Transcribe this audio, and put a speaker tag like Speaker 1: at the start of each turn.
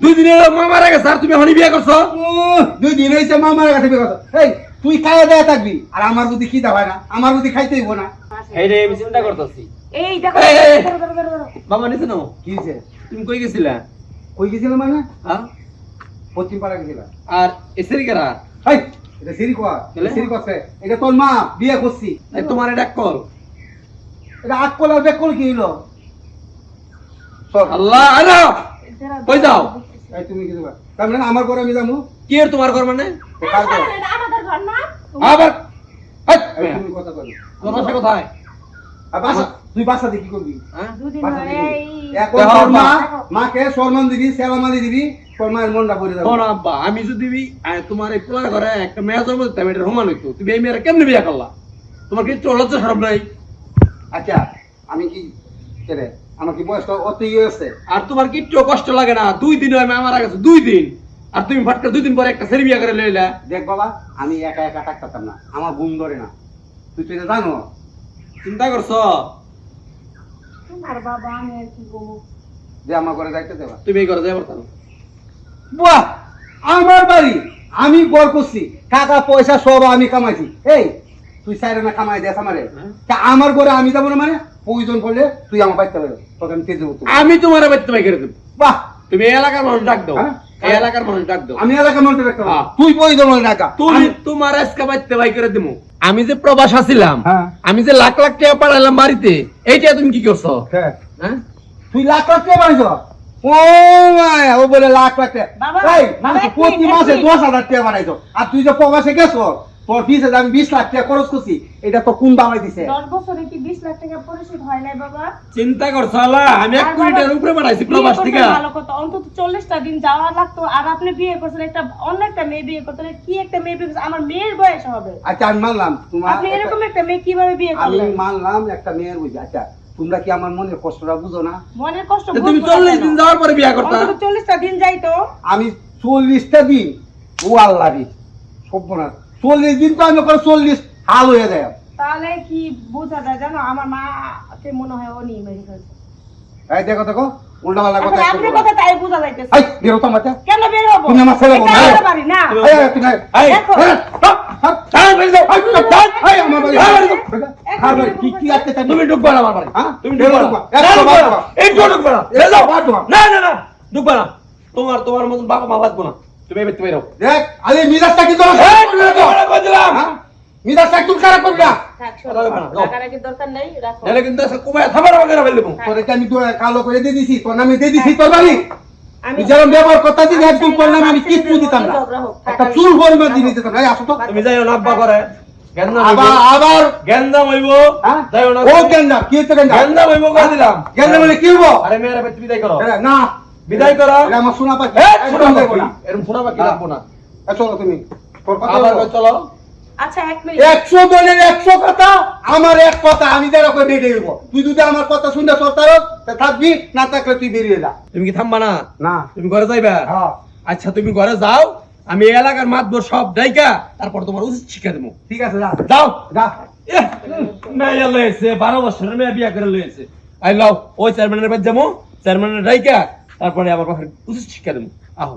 Speaker 1: 2 দিন হলো মা মারা গেছে আর তুমি হনি বিয়ে করছো?
Speaker 2: 2 দিন হইছে মা মারা গেছে বিয়ে করছো। এই তুই খাইয়া দেয়া থাকবি আর আমার যদি খিদা হয় না, আমার যদি খাইতেই হইব না।
Speaker 1: এই রে আমি চিন্তা করতেছি।
Speaker 3: এই দেখো
Speaker 1: বাবা নিছে না
Speaker 2: কি হইছে?
Speaker 1: তুমি কই গেছিলা?
Speaker 2: কই গেছিলাম মানে?
Speaker 1: হ্যাঁ
Speaker 2: পশ্চিম পাড়া গেছিলাম।
Speaker 1: আর এসেরি কারা?
Speaker 2: এই এটা সিরি কোয়া, সিরি করছে। এটা তোর মা বিয়ে করছি।
Speaker 1: এই তোমার এটা কল।
Speaker 2: এটা আকল আর বেকল কি হইলো? সর।
Speaker 1: আল্লাহ আল্লাহ কই যাও?
Speaker 2: এই তুমি কি দিবা? তার মানে আমার ঘরে আমি যাবো?
Speaker 1: কি এর তোমার ঘর মানে?
Speaker 2: কার ঘর?
Speaker 3: এটা আমাদের ঘর না।
Speaker 1: আবার
Speaker 2: এই তুমি কথা কই?
Speaker 1: তোর বাসা কোথায়?
Speaker 2: আর বাসা তুই বাসা দিয়ে কি করবি?
Speaker 1: হ্যাঁ
Speaker 3: দুদিন
Speaker 2: বাসা
Speaker 3: ধরে
Speaker 2: দিবি।
Speaker 3: এই
Speaker 2: এখন তোর মা মাকে সম্মান দিবি, সেলামালি দিবি, তোর মায়ের মনটা ভরে যাবে।
Speaker 1: শোনো আব্বা, আমি যদি তোমার এই পোলার ঘরে একটা মেয়ে জন্ম দিতাম, এটা রোমান হইতো। তুমি এই মেয়েরা কেমনে বিয়ে করলা? তোমার কি একটু লজ্জা শরম নাই?
Speaker 2: আচ্ছা আমি কি কেরে আমার কি বয়সটা অত ইয়ে আছে?
Speaker 1: আর তোমার কি একটু কষ্ট লাগে না? 2 দিন হয় আমি মারা গেছে, 2 দিন। আর তুমি ফাটকা 2 দিন পরে একটা ছেলে বিয়ে করে লইলা।
Speaker 2: দেখ বাবা আমি একা একা থাকতাম না, আমার ঘুম ধরে না। তুই তো এটা জানো।
Speaker 1: চিন্তা করছো?
Speaker 3: তোমার বাবা আমি আর কি বলবো।
Speaker 2: যে আমার ঘরে যাইতে দেবা।
Speaker 1: তুমি এই ঘরে যাই পারতাম।
Speaker 2: বাহ আমার বাড়ি আমি গড় করছি, টাকা পয়সা সব আমি কামাইছি। এই তুই সাইরে না কামাই দেস আমারে, তা আমার ঘরে আমি যাবো না মানে? প্রয়োজন পড়লে তুই আমার বাড়িতে পারবে, তোকে আমি তেজ দেবো।
Speaker 1: আমি তোমার বাড়িতে বাই করে দেব।
Speaker 2: বাহ
Speaker 1: তুমি এই এলাকার মানুষ ডাক দাও।
Speaker 2: হ্যাঁ?
Speaker 1: এই এলাকার মানুষ ডাক দাও।
Speaker 2: আমি এলাকার মধ্যে রাখতে
Speaker 1: হ্যাঁ।
Speaker 2: তুই প্রয়োজন হলে টাকা
Speaker 1: তুমি তোমার আজকে বাড়িতে বাই করে দেবো। আমি যে প্রবাস আছিলাম,
Speaker 2: হ্যাঁ।
Speaker 1: আমি যে লাখ লাখ টাকা পাঠাইলাম বাড়িতে, এইটা তুমি কি করছো?
Speaker 2: হ্যাঁ।
Speaker 1: হ্যাঁ
Speaker 2: তুই লাখ লাখ টাকা বানাইছ? ও মায়া, ও বলে লাখ লাখ টাকা।
Speaker 3: বাবা,
Speaker 2: এই
Speaker 3: বাবা,
Speaker 2: মানে
Speaker 3: এক
Speaker 2: প্রতি
Speaker 3: মিনিট,
Speaker 2: মাসে
Speaker 3: এক মিনিট।
Speaker 2: 10,000 টাকা বানাইছ। আর তুই যে প্রবাসে গেছো, তোর ফিসে আমি 20 লাখ টাকা খরচ করছি, এটা তো কোন দামাই দিছে?
Speaker 3: 10 বছরে কি 20 লাখ টাকা পরিশোধ হয় নাই বাবা?
Speaker 1: চিন্তা করছো আলা? আমি 1
Speaker 3: আর
Speaker 1: কোটি টাকার উপরে পাঠাইছি
Speaker 3: বিয়ে
Speaker 1: প্রবাস
Speaker 3: করতে
Speaker 1: থেকে।
Speaker 3: ভালো কথা, অন্তত 40টা দিন যাওয়া লাগতো। আর আপনি বিয়ে করছেন একটা অন্য একটা মেয়ে বিয়ে করতেন। কি একটা মেয়ে বিয়ে করছেন? আমার মেয়ের বয়স হবে।
Speaker 2: আচ্ছা আমি মানলাম তোমার
Speaker 3: আপনি এরকম একটা মেয়ে কিভাবে বিয়ে
Speaker 2: আমি
Speaker 3: করলেন?
Speaker 2: মানলাম একটা মেয়ের বুঝি। আচ্ছা তোমরা কি আমার মনের কষ্টটা বুঝো না?
Speaker 3: মনের কষ্ট
Speaker 1: তো তুমি
Speaker 3: বুঝবো না
Speaker 1: 40
Speaker 3: কেন?
Speaker 1: দিন যাওয়ার পরে বিয়ে করতা।
Speaker 3: অন্তত 40টা দিন যাইতো।
Speaker 2: আমি 40টা দিন, ও আল্লাহ রে সর্বনাশ, 40 দিন তো আমি করে 40 হাল হয়ে যায়।
Speaker 3: তাহলে কি বোঝা যায় জানো? আমার মাকে মনে হয় ও নিয়ে মেরে ফেলছে।
Speaker 2: এই দেখো দেখো উল্টা পাল্টা
Speaker 3: এখন
Speaker 2: কথা একটু
Speaker 3: আপনার
Speaker 2: বলো।
Speaker 3: কথা তাই বোঝা যাইতেছে।
Speaker 2: এই বেরো তো মাথা।
Speaker 3: কেন বের হবো?
Speaker 2: তুমি আমার ছেলে বলো।
Speaker 3: এটা আমাদের বাড়ি না।
Speaker 2: এই এই, তুমি এই
Speaker 3: দেখো।
Speaker 1: হ্যাঁ, বেরিয়ে যাও।
Speaker 2: এই আমার বাড়ি। আর ভাই কি কি আছে তুমি?
Speaker 1: তুমি ঢুকবা না আমার বাড়ি।
Speaker 2: হ্যাঁ?
Speaker 1: তুমি
Speaker 2: বেরো
Speaker 1: ঢুকবা
Speaker 2: ঢুকবা।
Speaker 1: না।
Speaker 2: একশো বার ঢুকবা।
Speaker 1: একটু ঢুকবা না। বেরিয়ে যাও।
Speaker 2: বার ঢুকবা।
Speaker 1: না না না, ঢুকবা না। তোমার মতন বাবা মা বাঁচবো না। তুমি এই বাড়িতে বেরো।
Speaker 2: দেখ আরে মিজাজটা কি তোমার?
Speaker 1: এই, তুমি বেরো, বেরো দিলাম।
Speaker 2: হ্যাঁ? মিজাজটা একটু খারাপ করবি না।
Speaker 3: থাক,
Speaker 1: কথা বলবা না, যাও।
Speaker 3: রাগারাগির দরকার নাই, রাখো।
Speaker 1: নাহলে কিন্তু আজকে কুমায় থামার আমাকে ফেলে দেবো।
Speaker 2: তোরে কি আমি তো কালো করে দিয়ে দিছি, তোর নামে দিয়ে দিছি তোর বাড়ি।
Speaker 3: আমি
Speaker 2: তুই যেরকম ব্যবহার করতে দিবি একদম তোর নামে আমি কিচ্ছু দিতাম না। একটা চুল পরিমাণ দিয়ে দিতাম না। এই আসো তো।
Speaker 1: তুমি যাইও না আব্বা করে। গেন্দা
Speaker 2: আবার আবার
Speaker 1: গেন্দা হইব।
Speaker 2: হ্যাঁ?
Speaker 1: যাইও না।
Speaker 2: ও গেন্দা কি হচ্ছে গেন্দা?
Speaker 1: গেন্দা হইব করে দিলাম।
Speaker 2: গেন্দা মানে কি হবো?
Speaker 1: আরে মেয়েরা বেটি বিদায় করো।
Speaker 2: না
Speaker 1: বিদায় করো।
Speaker 2: এটা আমার শোনা পাচ্ছি।
Speaker 1: এই, শোনা বাকি। এরকম শোনা বাকি রাখবো না।
Speaker 2: চলো তুমি তোর কথা
Speaker 1: আবার
Speaker 2: বলো।
Speaker 1: কই চলো।
Speaker 3: আচ্ছা 1 মিনিট।
Speaker 2: 100 জনের 100 কথা, আমার এক কথা, আমি যারা করে বেরিয়ে দেবো। তুই যদি আমার কথা শুনতে সরতারস থাকবি, না থাকলে তুই বেরিয়ে যা।
Speaker 1: তুমি কি থামবা না?
Speaker 2: না
Speaker 1: তুমি ঘরে যাইবা?
Speaker 2: হ্যাঁ
Speaker 1: আচ্ছা তুমি ঘরে যাও, আমি এই এলাকার মাতবর সব ডাইকা তারপর তোমার উচিত শিক্ষা দেবো।
Speaker 2: ঠিক আছে যা
Speaker 1: যাও।
Speaker 2: যা।
Speaker 1: মেয়ে লয়েছে 12 বছরের মেয়ে বিয়া করে লয়েছে। আই লাও ওই চেয়ারম্যানের বাড়ি যাবো, চেয়ারম্যানের ডাইকা তারপরে আবার উচিত শিক্ষা দেবো। আহো।